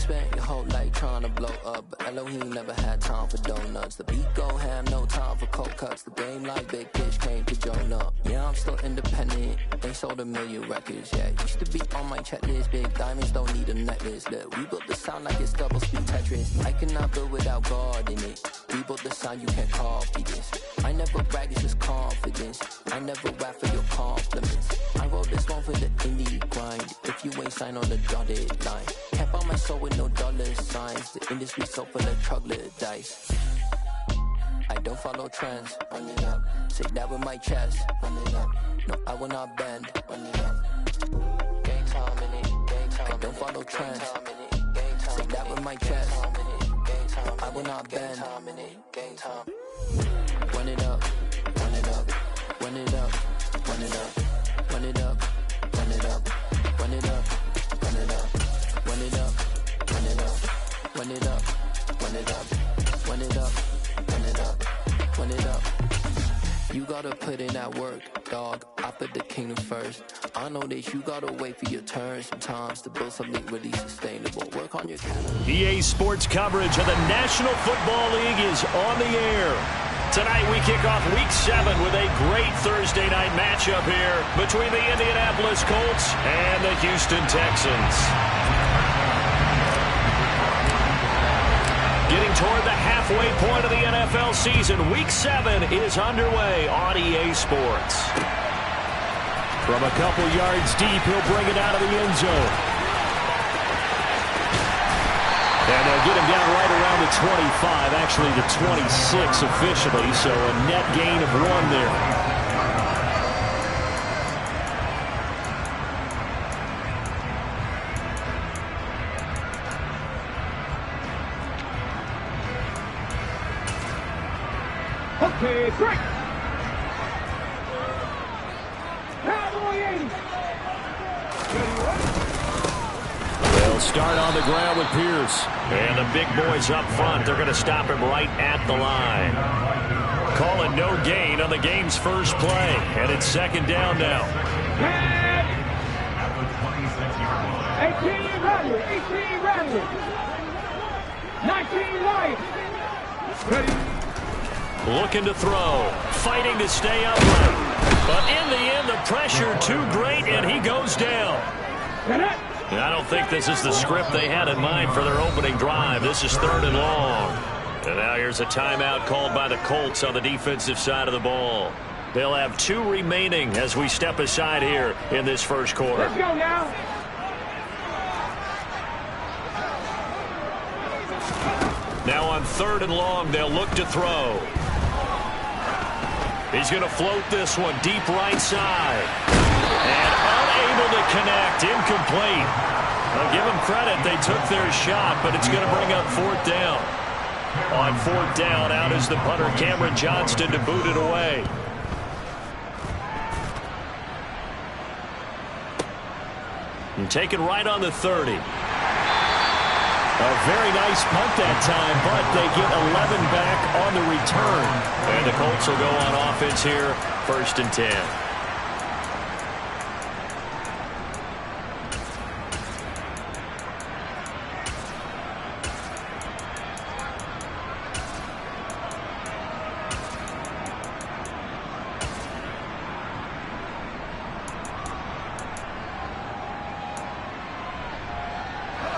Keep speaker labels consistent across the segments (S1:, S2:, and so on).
S1: spent your whole life trying to blow up, but Elohim never had time for donuts. The beat go ham, no time for cold cuts. The game like Big Fish came to Jonah. Yeah, I'm still independent, ain't sold a million records yet. Used to be on my checklist, big diamonds don't need a necklace. Look, we built the sound like it's double speed Tetris. I cannot build without God in it. We built the sound, you can't copy this. I never brag, it's just confidence. I never rap for your compliments. I wrote this one for the indie grind. If you ain't signed on the dotted line, can't buy my soul with no dollar signs. The industry so full of troglodytes. I don't follow trends. Run it up. Say that with my chest. Run it up. No, I will not bend. Run it up. Gang time in it. Gang time. I don't follow trends. Say that with my chest. I will not bend. Gang time. Run it up. Run it up. Run it up. Run it up. Run it up. Run it up. Run it up. Run it up. Run it up. Run it up. Run it up. Run it up. Run it up. Run it up. Run it up. You gotta put in that work, dog. I put the kingdom first. I know that you gotta wait for your turn sometimes to build something really sustainable. Work on your calendar.
S2: EA Sports coverage of the National Football League is on the air. Tonight we kick off Week 7 with a great Thursday night matchup here between the Indianapolis Colts and the Houston Texans. Getting toward the halfway point of the NFL season, Week 7 is underway on EA Sports. From a couple yards deep, he'll bring it out of the end zone. And they'll get him down right around the 25, actually the 26 officially, so a net gain of 1 there.
S3: Okay, great.
S2: They'll start on the ground with Pierce. And the big boys up front, they're going to stop him right at the line. Calling no gain on the game's first play. And it's second down now.
S3: 18 running, 18 running. 19 right. Ready.
S2: Looking to throw, fighting to stay upright. But in the end, the pressure too great, and he goes down. I don't think this is the script they had in mind for their opening drive. This is 3rd and long. And now here's a timeout called by the Colts on the defensive side of the ball. They'll have 2 remaining as we step aside here in this first quarter.
S3: Let's go now.
S2: Now on 3rd and long, they'll look to throw. He's going to float this one deep right side. And unable to connect. Incomplete. I'll give them credit. They took their shot, but it's going to bring up 4th down. On 4th down, out is the punter, Cameron Johnston, to boot it away. And taken right on the 30. A very nice punt that time, but they get 11 back on the return. And the Colts will go on offense here, 1st and 10.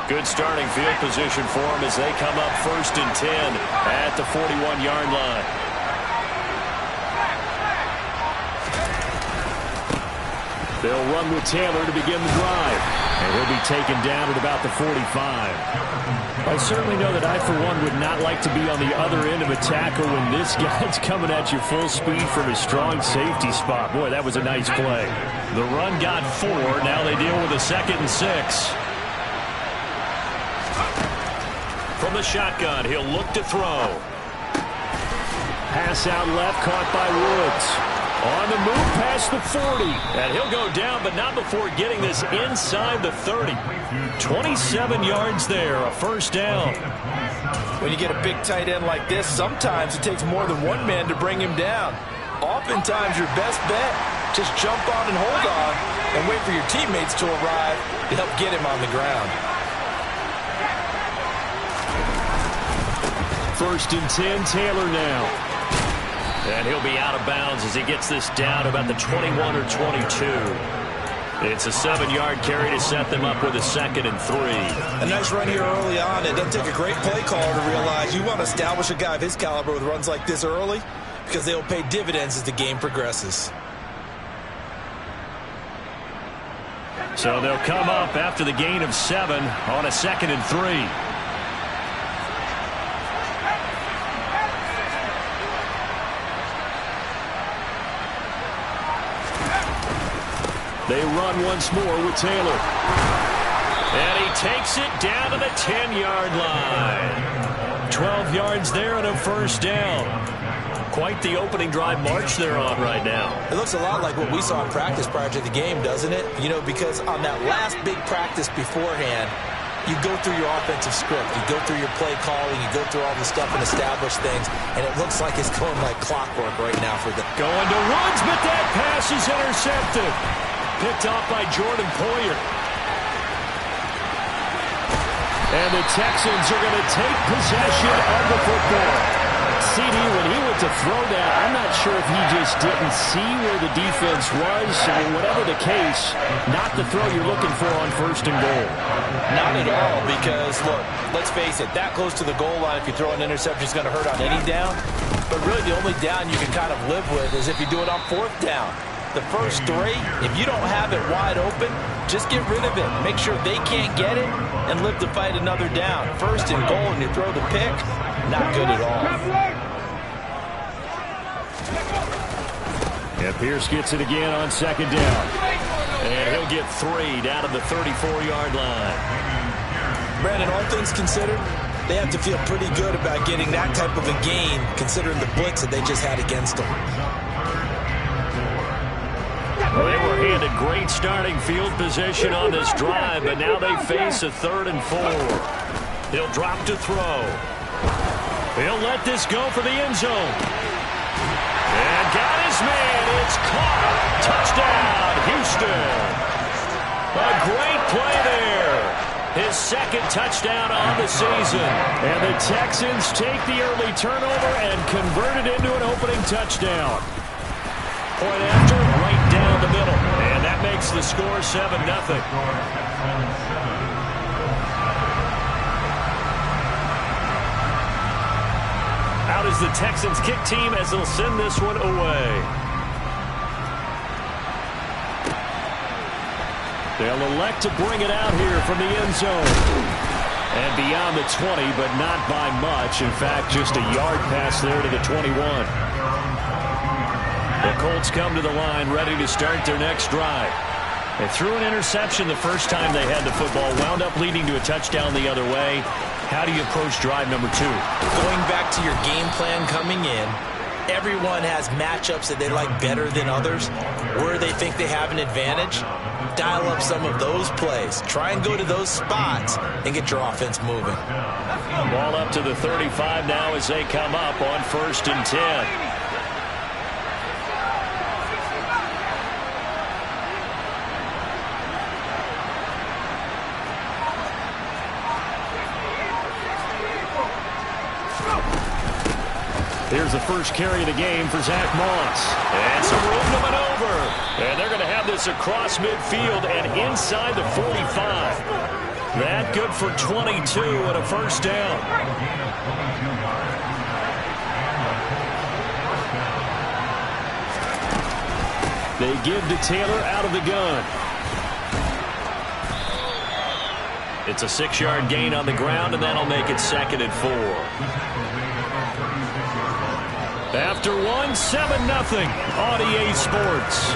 S2: Good starting field position for them as they come up 1st and 10 at the 41-yard line. They'll run with Taylor to begin the drive. And he'll be taken down at about the 45. I certainly know that I, for one, would not like to be on the other end of a tackle when this guy's coming at you full speed from his strong safety spot. Boy, that was a nice play. The run got 4. Now they deal with a 2nd and 6. From the shotgun, he'll look to throw. Pass out left, caught by Woods. On the move past the 40. And he'll go down, but not before getting this inside the 30. 27 yards there, a 1st down.
S4: When you get a big tight end like this, sometimes it takes more than one man to bring him down. Oftentimes, your best bet, just jump on and hold on and wait for your teammates to arrive to help get him on the ground.
S2: first and 10, Taylor now. And he'll be out of bounds as he gets this down about the 21 or 22. It's a 7-yard carry to set them up with a 2nd and 3.
S4: A nice run here early on. It doesn't take a great play caller to realize you want to establish a guy of his caliber with runs like this early because they'll pay dividends as the game progresses.
S2: So they'll come up after the gain of 7 on a 2nd and 3. They run once more with Taylor. And he takes it down to the 10-yard line. 12 yards there and a first down. Quite the opening drive march they're on right now.
S4: It looks a lot like what we saw in practice prior to the game, doesn't it? You know, because on that last big practice beforehand, you go through your offensive script. You go through your play calling. You go through all the stuff and establish things. And it looks like it's going like clockwork right now for them.
S2: Going to Woods, but that pass is intercepted. Picked off by Jordan Poyer. And the Texans are going to take possession of the football. CD, when he went to throw that, I'm not sure if he just didn't see where the defense was. I mean, whatever the case, not the throw you're looking for on 1st and goal.
S4: Not at all, because, look, let's face it, that close to the goal line, if you throw an interception, is going to hurt on any down. But really, the only down you can kind of live with is if you do it on 4th down. The first 3, if you don't have it wide open, just get rid of it. Make sure they can't get it and live to fight another down. 1st and goal and you throw the pick, not good at all.
S2: Yeah, Pierce gets it again on 2nd down. And he'll get 3 down to the 34-yard line.
S4: Brandon, all things considered, they have to feel pretty good about getting that type of a gain considering the blitz that they just had against them.
S2: Well, they were handed great starting field position on this drive, but now they face a 3rd and 4. He'll drop to throw. He'll let this go for the end zone. And got his man. It's caught. Touchdown, Houston. A great play there. His 2nd touchdown on the season. And the Texans take the early turnover and convert it into an opening touchdown. Point after, right down the middle. And that makes the score 7-0. Out is the Texans kick team as they'll send this one away. They'll elect to bring it out here from the end zone. And beyond the 20, but not by much. In fact, just a yard pass there to the 21. The Colts come to the line ready to start their next drive. They threw an interception the first time they had the football, wound up leading to a touchdown the other way. How do you approach drive number 2?
S4: Going back to your game plan coming in, everyone has matchups that they like better than others. Where they think they have an advantage, dial up some of those plays. Try and go to those spots and get your offense moving.
S2: Ball up to the 35 now as they come up on 1st and 10. Here's the first carry of the game for Zach Moss. And some room to maneuver. And they're going to have this across midfield and inside the 45. That good for 22 and a first down. They give to Taylor out of the gun. It's a 6-yard gain on the ground, and that'll make it 2nd and 4. After 1, 7-0 on EA Sports.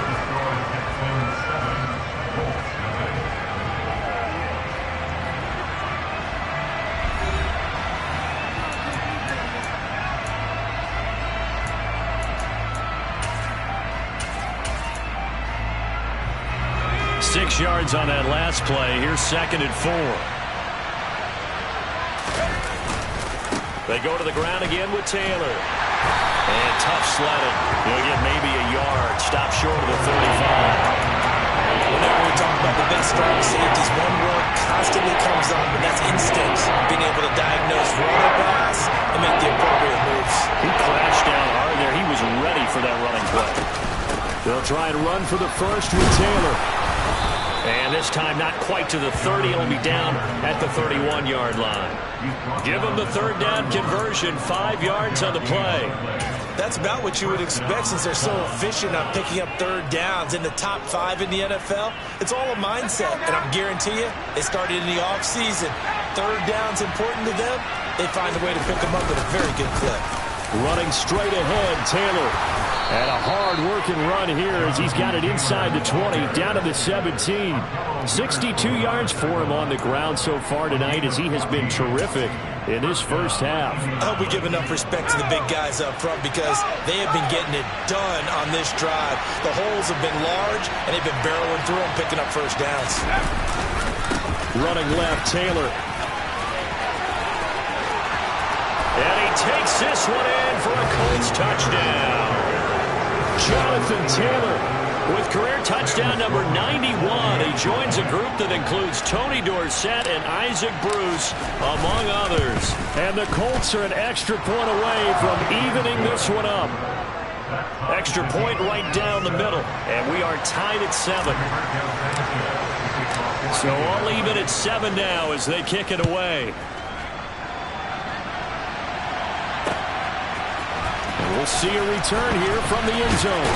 S2: Six yards on that last play. Here's 2nd and 4. They go to the ground again with Taylor. And tough sledding. He'll get maybe a yard. Stop short of the 35. And there with
S4: talk about the best strong safeties. One word constantly comes up, and that's instincts. Being able to diagnose running pass and make the appropriate moves.
S2: He crashed down hard there. He was ready for that running play. They'll try and run for the first with Taylor. And this time not quite to the 30. It'll be down at the 31-yard line. Give them the third down conversion. 5 yards on the play.
S4: That's about what you would expect since they're so efficient on picking up third downs. In the top 5 in the NFL, it's all a mindset. And I guarantee you, it started in the offseason. Third down's important to them. They find a way to pick them up at a very good clip.
S2: Running straight ahead, Taylor. And a hard-working run here as he's got it inside the 20, down to the 17. 62 yards for him on the ground so far tonight as he has been terrific in this first half.
S4: I hope we give enough respect to the big guys up front because they have been getting it done on this drive. The holes have been large, and they've been barreling through them, picking up first downs.
S2: Running left, Taylor. And he takes this one in for a Colts touchdown. Jonathan Taylor with career touchdown number 91. He joins a group that includes Tony Dorsett and Isaac Bruce, among others. And the Colts are an extra point away from evening this one up. Extra point right down the middle. And we are tied at 7. So all even at 7 now as they kick it away. We'll see a return here from the end zone.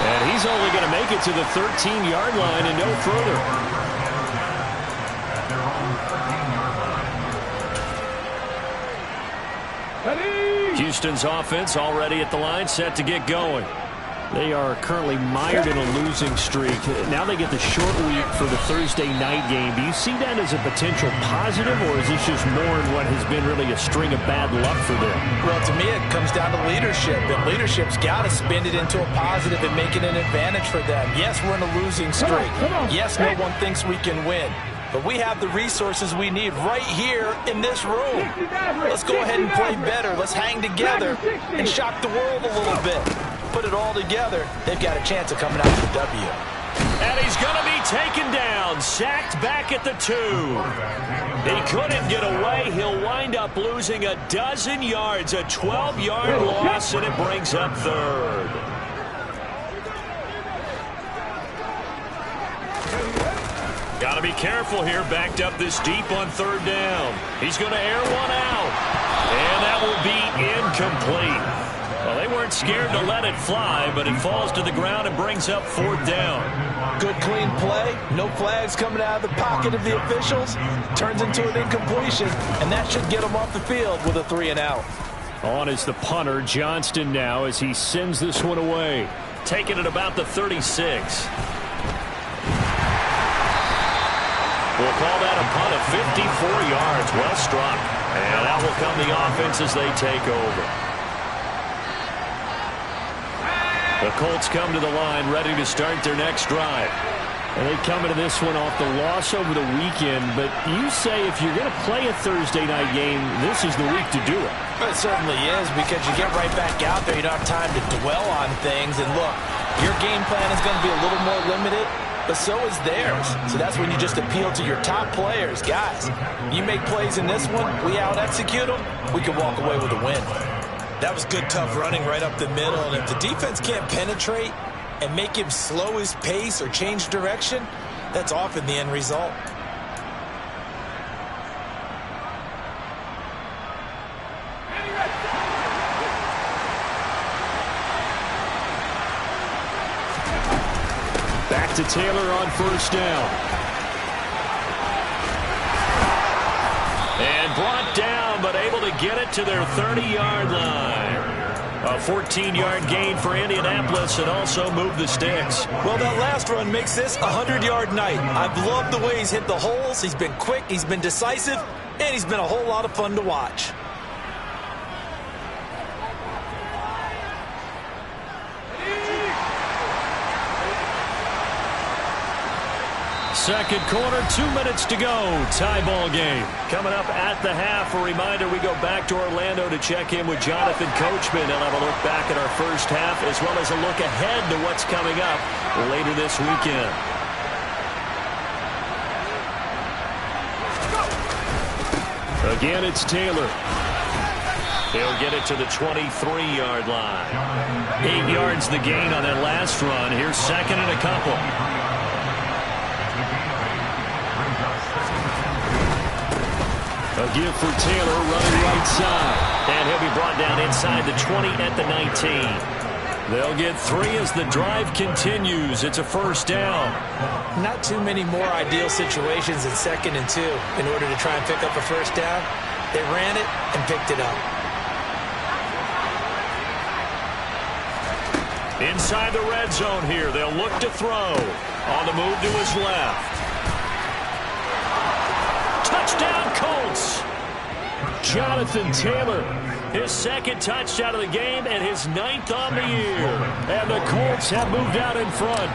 S2: And he's only going to make it to the 13-yard line and no further. Houston's offense already at the line, set to get going. They are currently mired in a losing streak. Now they get the short week for the Thursday night game. Do you see that as a potential positive, or is this just more in what has been really a string of bad luck for them?
S4: Well, to me, it comes down to leadership, and leadership's got to spin it into a positive and make it an advantage for them. Yes, we're in a losing streak. Yes, no one thinks we can win. But we have the resources we need right here in this room. Let's go ahead and play better. Let's hang together and shock the world a little bit. Put it all together, they've got a chance of coming out with a W.
S2: And he's going to be taken down, sacked back at the 2. He couldn't get away. He'll wind up losing a dozen yards, a 12-yard loss, and it brings up third. Got to be careful here, backed up this deep on third down. He's going to air one out, and that will be incomplete. Well, they weren't scared to let it fly, but it falls to the ground and brings up fourth down.
S4: Good, clean play. No flags coming out of the pocket of the officials. Turns into an incompletion, and that should get them off the field with a 3-and-out.
S2: On is the punter, Johnston, now as he sends this one away. Taking it about the 36. We'll call that a punt of 54 yards. Well struck. And out will come the offense as they take over. The Colts come to the line, ready to start their next drive. And they come into this one off the loss over the weekend. But you say if you're going to play a Thursday night game, this is the week to do it.
S4: Well, it certainly is, because you get right back out there. You don't have time to dwell on things. And look, your game plan is going to be a little more limited, but so is theirs. So that's when you just appeal to your top players. Guys, you make plays in this one, we out-execute them, we can walk away with a win. That was good, tough running right up the middle. And if the defense can't penetrate and make him slow his pace or change direction, that's often the end result.
S2: Back to Taylor on first down. And brought down, but able to get it to their 30-yard line. A 14-yard gain for Indianapolis and also move the sticks.
S4: Well, that last run makes this a 100-yard night. I've loved the way he's hit the holes. He's been quick, he's been decisive, and he's been a whole lot of fun to watch.
S2: Second quarter, 2 minutes to go. Tie ball game. Coming up at the half, a reminder, we go back to Orlando to check in with Jonathan Coachman. He'll have a look back at our first half as well as a look ahead to what's coming up later this weekend. Again, it's Taylor. He'll get it to the 23-yard line. 8 yards the gain on that last run. Here's second and a couple. A give for Taylor running right side. And he'll be brought down inside the 20 at the 19. They'll get 3 as the drive continues. It's a first down.
S4: Not too many more ideal situations in 2nd and 2 in order to try and pick up a first down. They ran it and picked it up.
S2: Inside the red zone here. They'll look to throw. On the move to his left. Touchdown Colts. Jonathan Taylor. His 2nd touchdown of the game and his 9th on the year. And the Colts have moved out in front.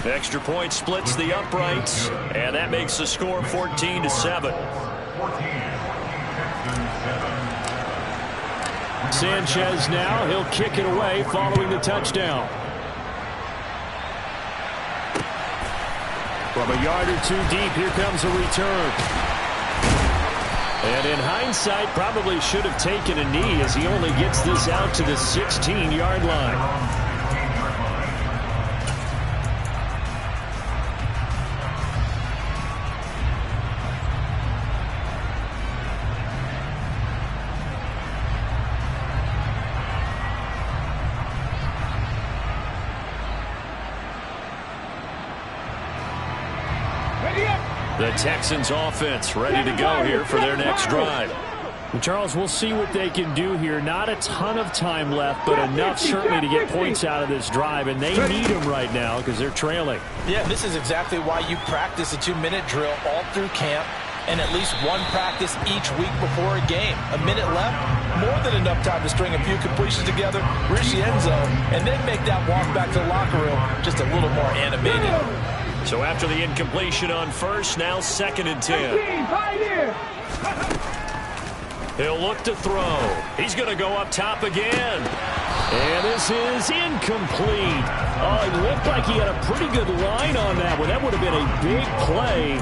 S2: Extra point splits the uprights. And that makes the score 14-7. Sanchez now. He'll kick it away following the touchdown. From a yard or 2 deep, here comes a return. And in hindsight, probably should have taken a knee as he only gets this out to the 16-yard line. The Texans offense ready to go here for their next drive.
S5: And Charles, we'll see what they can do here. Not a ton of time left, but enough certainly to get points out of this drive, and they need them right now because they're trailing.
S4: Yeah, this is exactly why you practice a 2-minute drill all through camp and at least one practice each week before a game. A minute left, more than enough time to string a few completions together, reach the end zone, and then make that walk back to the locker room just a little more animated.
S2: So after the incompletion on first, now 2nd and 10. He'll look to throw. He's going to go up top again. And this is incomplete. Oh, it looked like he had a pretty good line on that one. That would have been a big play,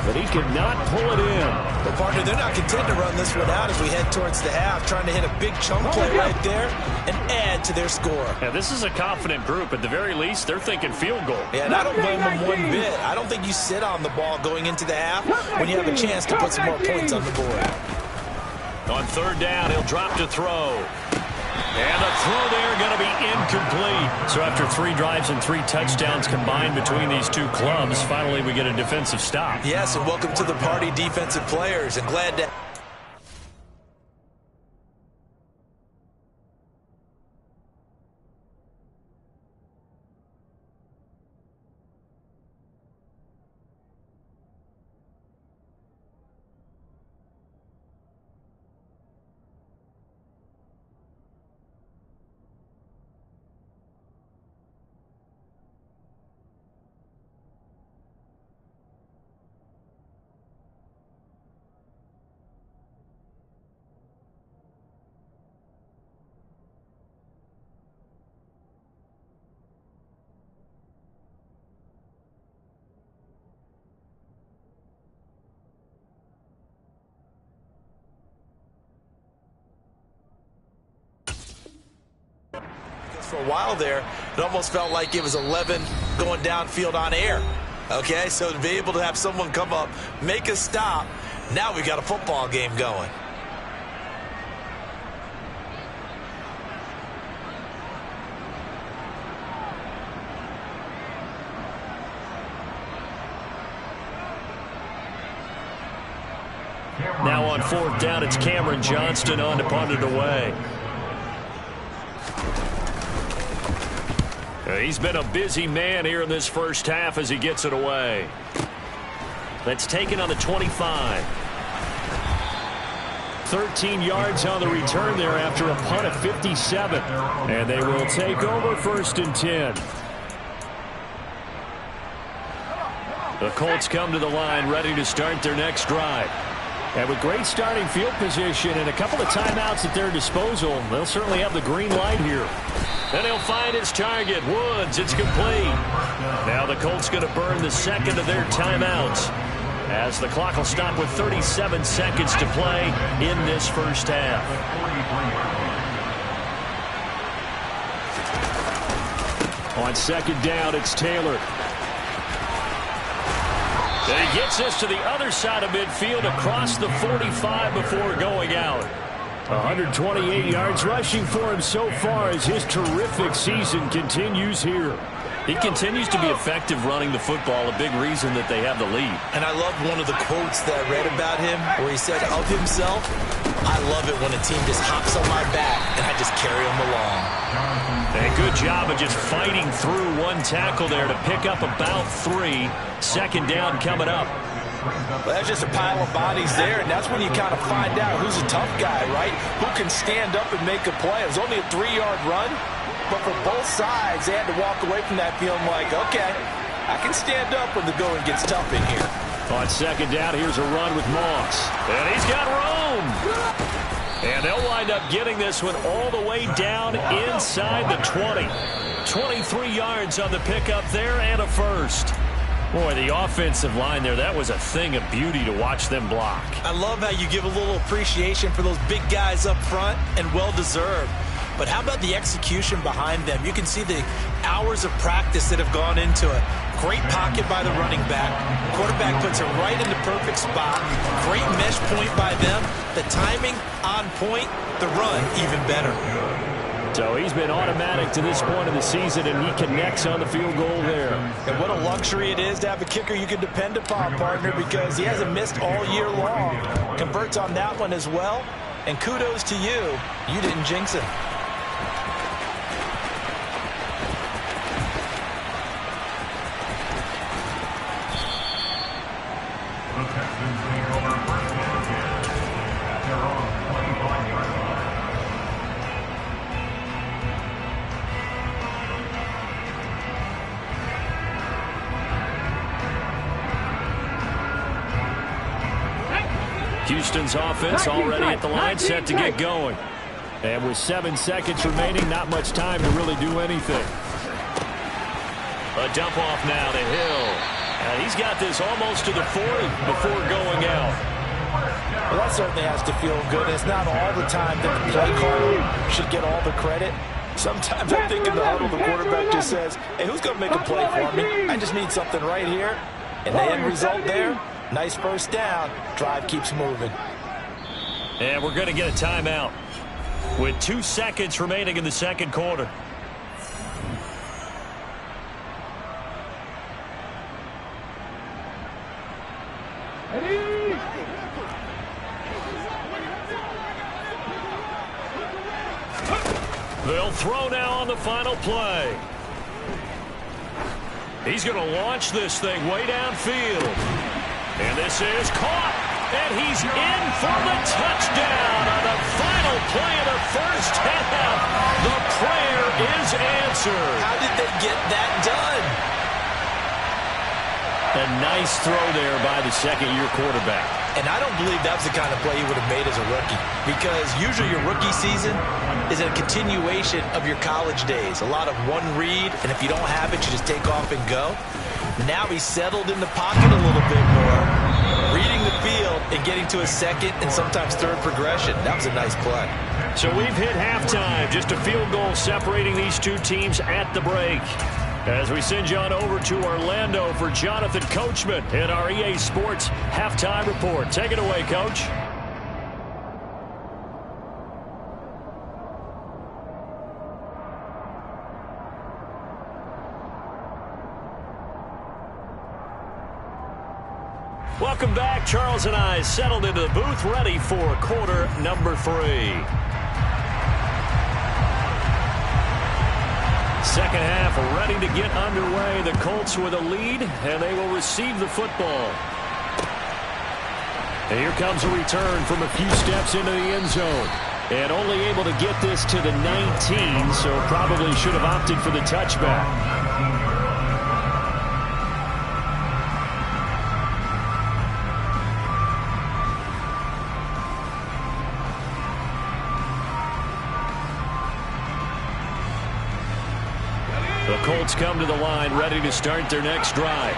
S2: but he could not pull it in.
S4: Well, partner, they're not content to run this one out as we head towards the half, trying to hit a big chunk play right there and add to their score.
S2: Yeah, this is a confident group. At the very least, they're thinking field goal.
S4: Yeah, and I don't blame them one bit. I don't think you sit on the ball going into the half when you have a chance to put some more points on the board.
S2: On 3rd down, he'll drop to throw. And the throw there going to be incomplete. So after 3 drives and 3 touchdowns combined between these two clubs, finally we get a defensive stop.
S4: Yes, and welcome to the party, defensive players. And glad to... For a while there, it almost felt like it was 11 going downfield on air. Okay, so to be able to have someone come up, make a stop, now we've got a football game going.
S2: Now on 4th down, it's Cameron Johnston on to punt it away. He's been a busy man here in this first half as he gets it away. That's taken on the 25. 13 yards on the return there after a punt of 57. And they will take over 1st and 10. The Colts come to the line ready to start their next drive. And with great starting field position and a couple of timeouts at their disposal, they'll certainly have the green light here. And he'll find his target, Woods. It's complete. Now the Colts going to burn the second of their timeouts, as the clock will stop with 37 seconds to play in this first half.
S5: On second down, it's Taylor.
S2: And he gets this to the other side of midfield across the 45 before going out.
S5: 128 yards rushing for him so far as his terrific season continues here.
S2: He continues to be effective running the football, a big reason that they have the lead.
S4: And I love one of the quotes that I read about him where he said of himself, I love it when a team just hops on my back and I just carry them along.
S2: And good job of just fighting through one tackle there to pick up about 3. Second down coming up.
S4: Well, that's just a pile of bodies there, and that's when you kind of find out who's a tough guy, right? Who can stand up and make a play. It was only a 3-yard run, but for both sides, they had to walk away from that feeling like, okay, I can stand up when the going gets tough in here.
S5: On second down, here's a run with Moss.
S2: And he's got room. And they'll wind up getting this one all the way down inside the 20. 23 yards on the pickup there and a first. Boy, the offensive line there, that was a thing of beauty to watch them block.
S4: I love how you give a little appreciation for those big guys up front, and well-deserved. But how about the execution behind them? You can see the hours of practice that have gone into it. Great pocket by the running back. Quarterback puts it right in the perfect spot. Great mesh point by them. The timing on point. The run even better.
S5: So he's been automatic to this point of the season, and he connects on the field goal there.
S4: And what a luxury it is to have a kicker you can depend upon, partner, because he hasn't missed all year long. Converts on that one as well. And kudos to you. You didn't jinx it.
S2: Houston's offense already at the line, set to get going.
S5: And with 7 seconds remaining, not much time to really do anything.
S2: A dump off now to Hill. And he's got this almost to the 40 before going out.
S4: Well, that certainly has to feel good. It's not all the time that the play caller should get all the credit. Sometimes I think in the huddle, the quarterback just says, hey, who's going to make a play for me? I just need something right here. And the end result there, nice first down. Drive keeps moving.
S2: And we're going to get a timeout with 2 seconds remaining in the second quarter. They'll throw now on the final play. He's going to launch this thing way downfield. And this is caught. And he's in for the touchdown on the final play of the first half. The prayer is answered.
S4: How did they get that done?
S2: A nice throw there by the second-year quarterback.
S4: And I don't believe that was the kind of play he would have made as a rookie, because usually your rookie season is a continuation of your college days. A lot of one read, and if you don't have it, you just take off and go. Now he's settled in the pocket a little bit more, reading the field and getting to a second and sometimes third progression. That was a nice play.
S2: So we've hit halftime. Just a field goal separating these two teams at the break. As we send you on over to Orlando for Jonathan Coachman in our EA Sports Halftime Report. Take it away, Coach. Welcome back. Charles and I settled into the booth, ready for quarter number 3. Second half ready to get underway. The Colts with a lead, and they will receive the football. And here comes a return from a few steps into the end zone. And only able to get this to the 19, so probably should have opted for the touchback.
S5: The Colts come to the line, ready to start their next drive.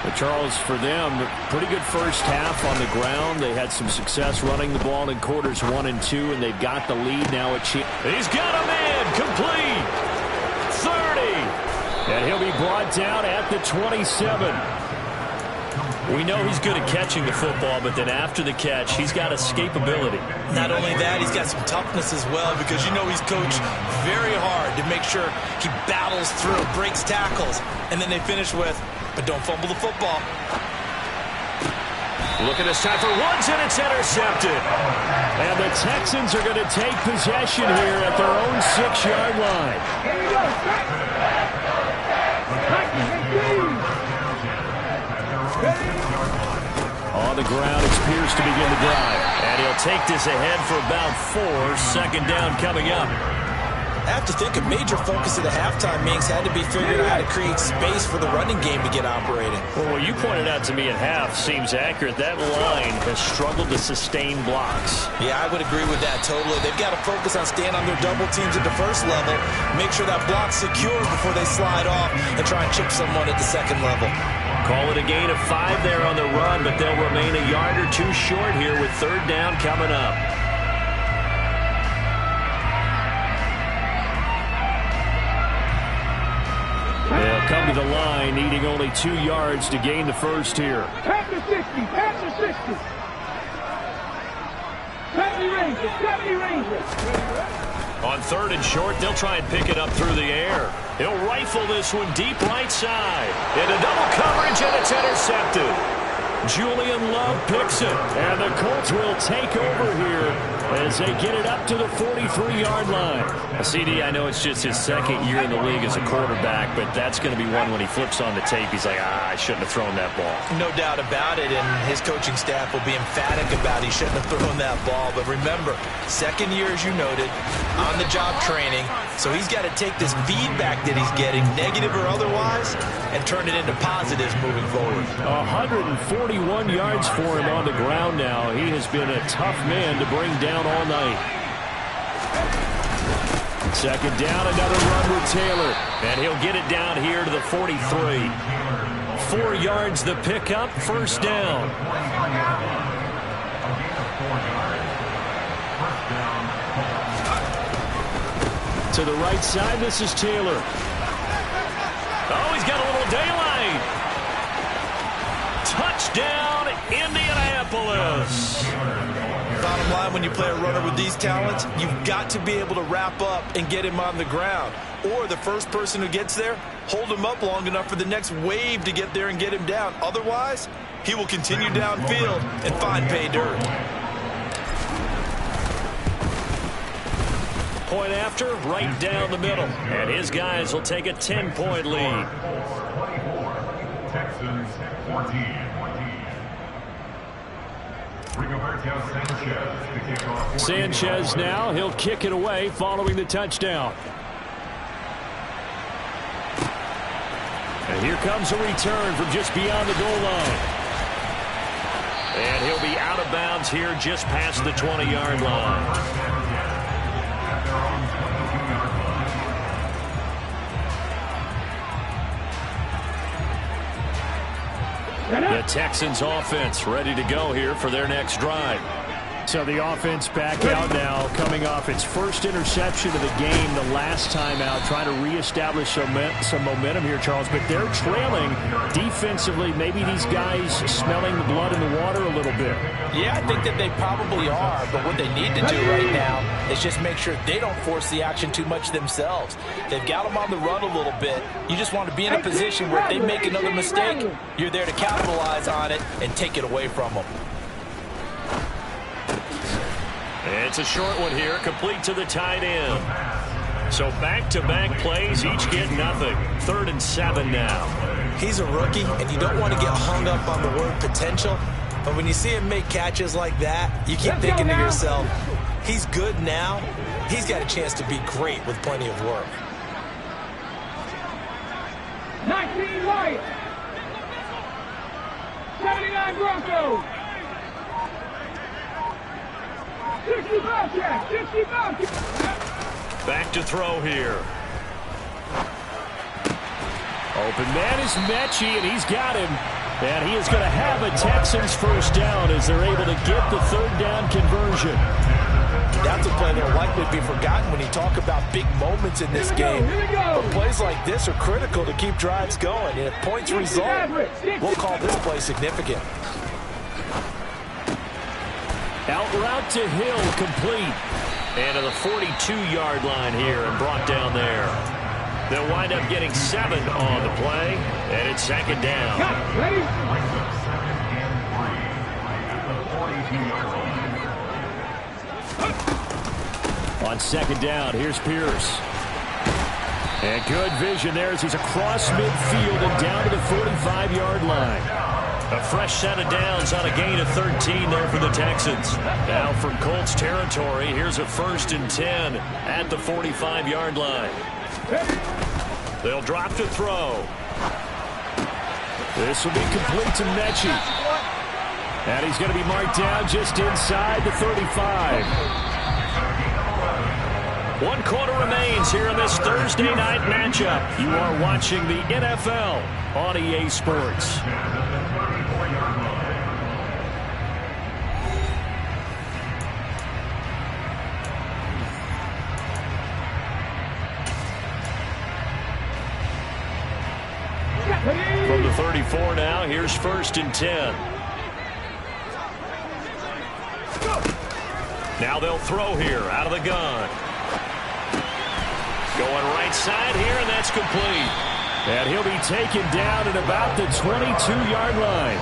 S5: But Charles, for them, pretty good first half on the ground. They had some success running the ball in quarters 1 and 2, and they've got the lead now. He's got a man complete. 30. And he'll be brought down at the 27. We know he's good at catching the football, but then after the catch, he's got escapability.
S4: Not only that, he's got some toughness as well, because you know he's coached very hard to make sure he battles through, breaks tackles, and then they finish with, but don't fumble the football.
S5: Look at this time for Woods, and it's intercepted. And the Texans are going to take possession here at their own 6-yard line.
S3: Here we go.
S5: On the ground, it's Pierce to begin the drive. And he'll take this ahead for about 4. Second down coming up.
S4: I have to think a major focus of the halftime meetings had to be figuring out how to create space for the running game to get operating.
S5: Well, what you pointed out to me at half seems accurate. That line has struggled to sustain blocks.
S4: Yeah, I would agree with that totally. They've got to focus on staying on their double teams at the first level, make sure that block's secure before they slide off and try and chip someone at the second level.
S2: Call it a gain of 5 there on the run, but they'll remain a yard or 2 short here with third down coming up.
S5: They'll come to the line, needing only 2 yards to gain the first here.
S3: Pass to 60. Pass to 60. 70 Rangers. 70 Rangers.
S2: On third and short, they'll try and pick it up through the air. He'll rifle this one deep right side. Into double coverage, and it's intercepted. Julian Love picks it.
S5: And the Colts will take over here as they get it up to the 43-yard line. CD, I know it's just his second year in the league as a quarterback, but that's going to be one when he flips on the tape. He's like, I shouldn't have thrown that ball.
S4: No doubt about it, and his coaching staff will be emphatic about he shouldn't have thrown that ball. But remember, second year, as you noted, on-the-job training, so he's got to take this feedback that he's getting, negative or otherwise, and turn it into positives moving forward.
S5: 141 yards for him on the ground now. He has been a tough man to bring down all night. Second down, another run with Taylor.
S2: And he'll get it down here to the 43. 4 yards the pickup, first down.
S5: To the right side, this is Taylor.
S2: Oh, he's got a little daylight. Touchdown, Indianapolis.
S4: Bottom line, when you play a runner with these talents, you've got to be able to wrap up and get him on the ground. Or the first person who gets there, hold him up long enough for the next wave to get there and get him down. Otherwise, he will continue downfield and find pay dirt.
S2: Point after, right down the middle. And his guys will take a 10-point lead.
S6: Texans 14.
S5: Sanchez now, he'll kick it away following the touchdown. And here comes a return from just beyond the goal line.
S2: And he'll be out of bounds here just past the 20-yard line.
S5: The Texans offense ready to go here for their next drive. So the offense back out now, coming off its first interception of the game the last time out, trying to reestablish some momentum here, Charles. But they're trailing defensively. Maybe these guys smelling the blood in the water a little bit.
S4: Yeah, I think that they probably are. But what they need to do right now is just make sure they don't force the action too much themselves. They've got them on the run a little bit. You just want to be in a position where if they make another mistake, you're there to capitalize on it and take it away from them.
S2: It's a short one here, complete to the tight end. So back-to-back plays, each get nothing. 3rd and 7 now.
S4: He's a rookie, and you don't want to get hung up on the word potential. But when you see him make catches like that, you keep thinking to yourself, he's good now. He's got a chance to be great with plenty of work.
S3: 19 Lions. 79 Broncos. 60 Bobcats. 60 Bobcats.
S2: Back to throw here.
S5: Open man is Mechie, and he's got him. And he is going to have a Texans first down as they're able to get the third down conversion.
S4: That's a play that will likely be forgotten when you talk about big moments in this game. But plays like this are critical to keep drives going. And if points result, we'll call this play significant.
S5: Out route to Hill, complete.
S2: And to the 42-yard line here and brought down there. They'll wind up getting 7 on the play, and it's second down.
S5: On second down, here's Pierce. And good vision there as he's across midfield and down to the 45-yard line.
S2: A fresh set of downs on a gain of 13 there for the Texans. Now from Colts territory, here's a 1st and 10 at the 45-yard line. They'll drop to throw.
S5: This will be complete to Mechie. And he's going to be marked down just inside the 35.
S2: 1 quarter remains here in this Thursday night matchup.
S5: You are watching the NFL on EA Sports.
S2: From the 34 now, here's 1st and 10. Now they'll throw here out of the gun. Going right side here, and that's complete.
S5: And he'll be taken down at about the 22-yard line.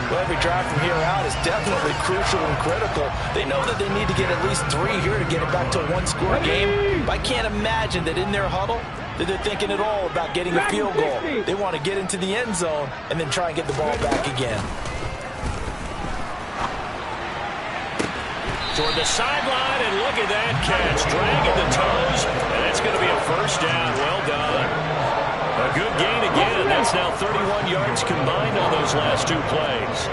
S4: Well, every drive from here out is definitely crucial and critical. They know that they need to get at least 3 here to get it back to a one-score game. But I can't imagine that in their huddle that they're thinking at all about getting a field goal. They want to get into the end zone and then try and get the ball back again.
S2: Toward the sideline, and look at that catch. Dragging the toes, and that's going to be a first down. Well done. A good gain again. That's now 31 yards combined on those last 2 plays.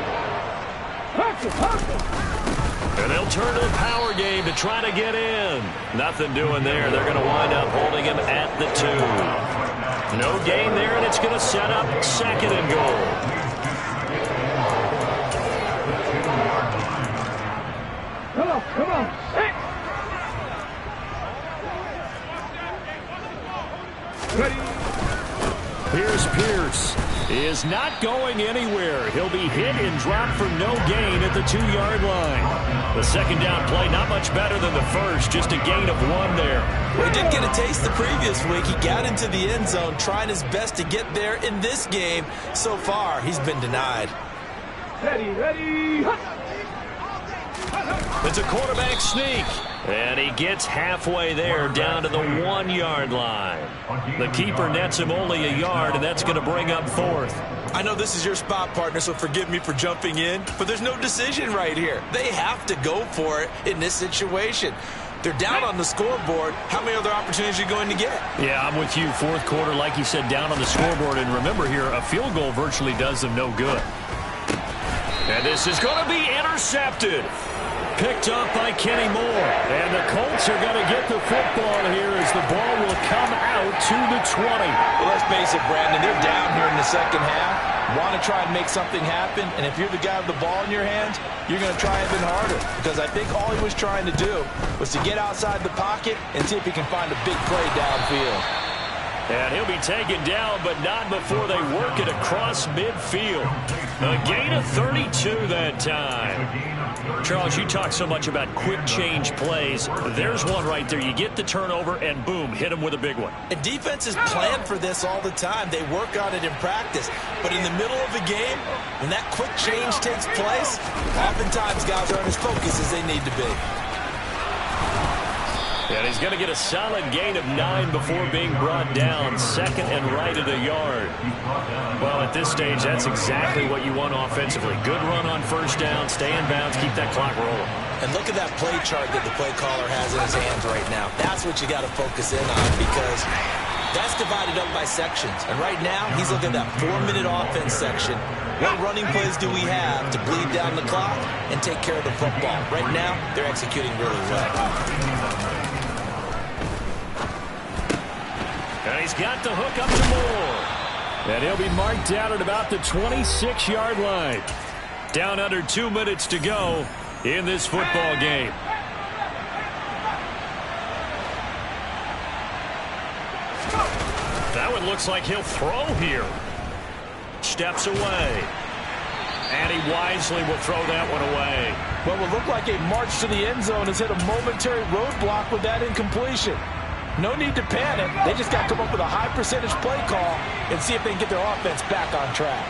S2: And they'll turn to the power game to try to get in. Nothing doing there. They're going to wind up holding him at the 2. No gain there, and it's going to set up 2nd and goal.
S3: Come on. Hey.
S5: Here's Pierce. He is not going anywhere. He'll be hit and dropped for no gain at the 2-yard line. The second down play, not much better than the first, just a gain of 1 there.
S4: Well, he did get a taste the previous week. He got into the end zone, trying his best to get there in this game. So far, he's been denied.
S3: Ready.
S2: It's a quarterback sneak. And he gets halfway there down to the 1-yard line. The keeper nets him only a yard, and that's going to bring up 4th.
S4: I know this is your spot, partner, so forgive me for jumping in, but there's no decision right here. They have to go for it in this situation. They're down on the scoreboard. How many other opportunities are you going to get?
S5: Yeah, I'm with you. 4th quarter, like you said, down on the scoreboard. And remember here, a field goal virtually does them no good.
S2: And this is going to be intercepted.
S5: Picked up by Kenny Moore. And the Colts are going to get the football here as the ball will come out to the 20.
S4: Well, let's face it, Brandon. They're down here in the second half. Want to try and make something happen. And if you're the guy with the ball in your hands, you're going to try even harder. Because I think all he was trying to do was to get outside the pocket and see if he can find a big play downfield.
S2: And he'll be taken down, but not before they work it across midfield. A gain of 32 that time. Charles, you talk so much about quick change plays. There's one right there. You get the turnover, and boom, hit him with a big one.
S4: And defenses plan for this all the time. They work on it in practice. But in the middle of a game, when that quick change takes place, oftentimes guys aren't as focused as they need to be.
S2: And he's going to get a solid gain of 9 before being brought down. 2nd and right at a yard. Well, at this stage, that's exactly what you want offensively. Good run on first down, stay in bounds, keep that clock rolling.
S4: And look at that play chart that the play caller has in his hands right now. That's what you got to focus in on because that's divided up by sections. And right now, he's looking at that 4-minute offense section. What running plays do we have to bleed down the clock and take care of the football? Right now, they're executing really well.
S2: And he's got the hook up to Moore.
S5: And he'll be marked down at about the 26-yard line.
S2: Down under 2 minutes to go in this football game. That one looks like he'll throw here. Steps away. And he wisely will throw that one away.
S4: What will look like a march to the end zone has hit a momentary roadblock with that incompletion. No need to panic. They just got to come up with a high percentage play call and see if they can get their offense back on track.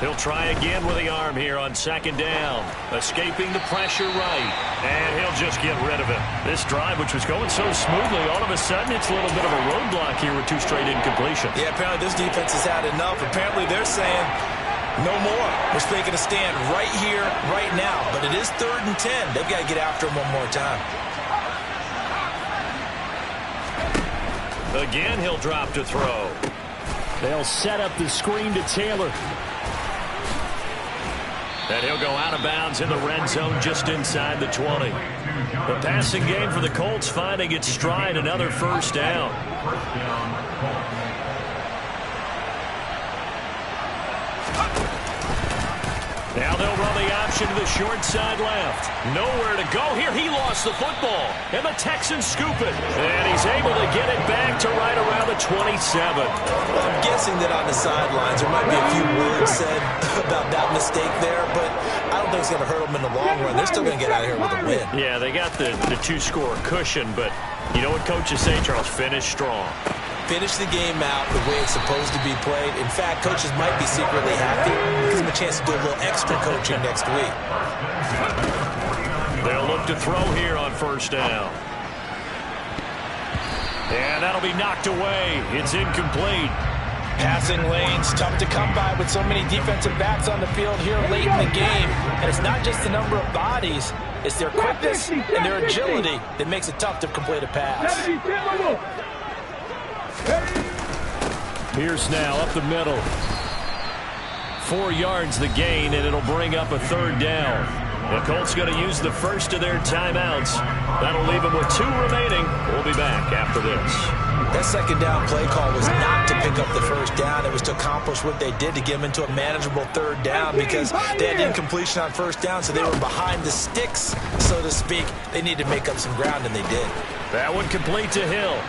S2: He'll try again with the arm here on second down. Escaping the pressure right. And he'll just get rid of it. This drive, which was going so smoothly, all of a sudden it's a little bit of a roadblock here with 2 straight incompletions.
S4: Yeah, apparently this defense has had enough. Apparently they're saying no more. We're making a stand right here, right now. But it is 3rd and 10. They've got to get after him one more time.
S2: Again, he'll drop to throw.
S5: They'll set up the screen to Taylor.
S2: And he'll go out of bounds in the red zone just inside the 20. The passing game for the Colts finding its stride, another first down. Now they'll run the option to the short side left. Nowhere to go here. He lost the football. And the Texans scoop it. And he's able to get it back to right around the 27.
S4: Well, I'm guessing that on the sidelines there might be a few words said about that mistake there, but I don't think it's going to hurt them in the long run. They're still going to get out of here with a win.
S2: Yeah, they got the 2-score cushion, but you know what coaches say, Charles? Finish strong.
S4: Finish the game out the way it's supposed to be played. In fact, coaches might be secretly happy. Gives them a chance to do a little extra coaching next week.
S2: They'll look to throw here on first down. And that'll be knocked away. It's incomplete.
S4: Passing lanes, tough to come by with so many defensive backs on the field here late in the game. And it's not just the number of bodies. It's their quickness and their agility that makes it tough to complete a pass.
S5: Pierce now up the middle.
S2: 4 yards the gain, and it'll bring up a 3rd down. The Colts going to use the first of their timeouts. That'll leave them with 2 remaining. We'll be back after this.
S4: That second down play call was not to pick up the first down. It was to accomplish what they did to get them into a manageable 3rd down because they had incompletion on first down, so they were behind the sticks, so to speak. They needed to make up some ground, and they did.
S2: That one complete to Hill.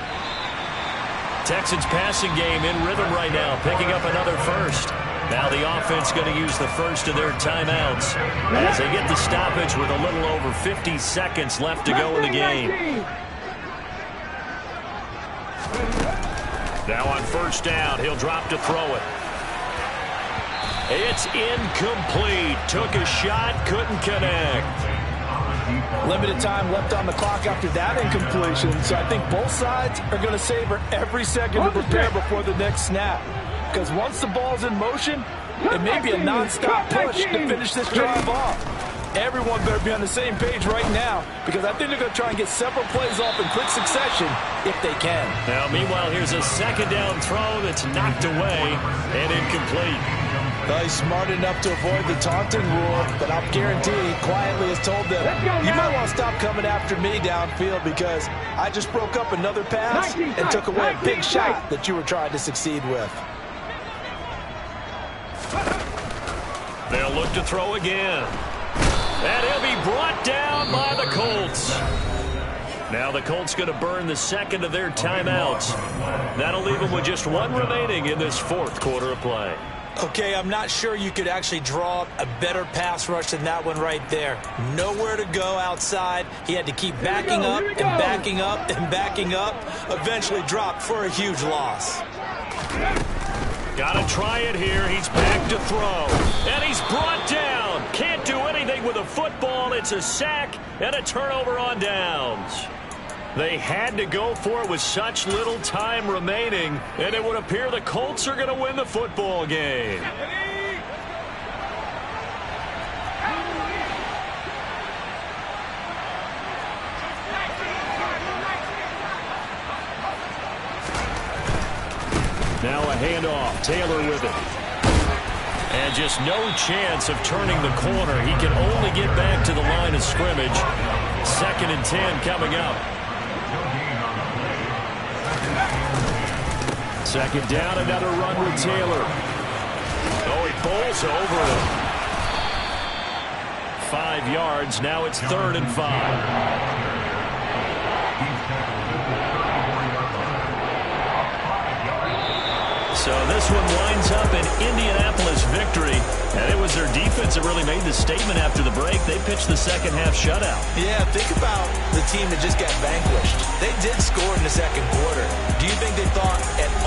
S2: Texans passing game in rhythm right now, picking up another first. Now the offense going to use the first of their timeouts as they get the stoppage with a little over 50 seconds left to go in the game. Now on first down, he'll drop to throw it. It's incomplete. Took a shot, couldn't connect.
S4: Limited time left on the clock after that incompletion, so I think both sides are going to savor every second to prepare before the next snap. Because once the ball's in motion, it may be a non-stop push to finish this drive off. Everyone better be on the same page right now because I think they're going to try and get several plays off in quick succession if they can.
S2: Now, meanwhile, here's a second down throw that's knocked away and incomplete.
S4: Well, he's smart enough to avoid the taunting rule, but I'll guarantee quietly has told them, you might want to stop coming after me downfield because I just broke up another pass and took away a big shot that you were trying to succeed with.
S2: They'll look to throw again. And he'll be brought down by the Colts. Now the Colts going to burn the second of their timeouts. That'll leave them with just 1 remaining in this 4th quarter of play.
S4: Okay, I'm not sure you could actually draw up a better pass rush than that one right there. Nowhere to go outside. He had to keep backing up and backing up and backing up. Eventually dropped for a huge loss.
S2: Got to try it here. He's back to throw. And he's brought down. Can't do anything with a football. It's a sack and a turnover on downs. They had to go for it with such little time remaining, and it would appear the Colts are going to win the football game.
S5: Now a handoff. Taylor with it.
S2: And just no chance of turning the corner. He can only get back to the line of scrimmage. 2nd and 10 coming up.
S5: Second down, another run with Taylor.
S2: Oh, he bowls over it.
S5: 5 yards. Now it's 3rd and 5.
S2: So this one winds up an Indianapolis victory, and it was their defense that really made the statement after the break. They pitched the second half shutout.
S4: Yeah, think about the team that just got vanquished. They did score in the second quarter. Do you think they thought at all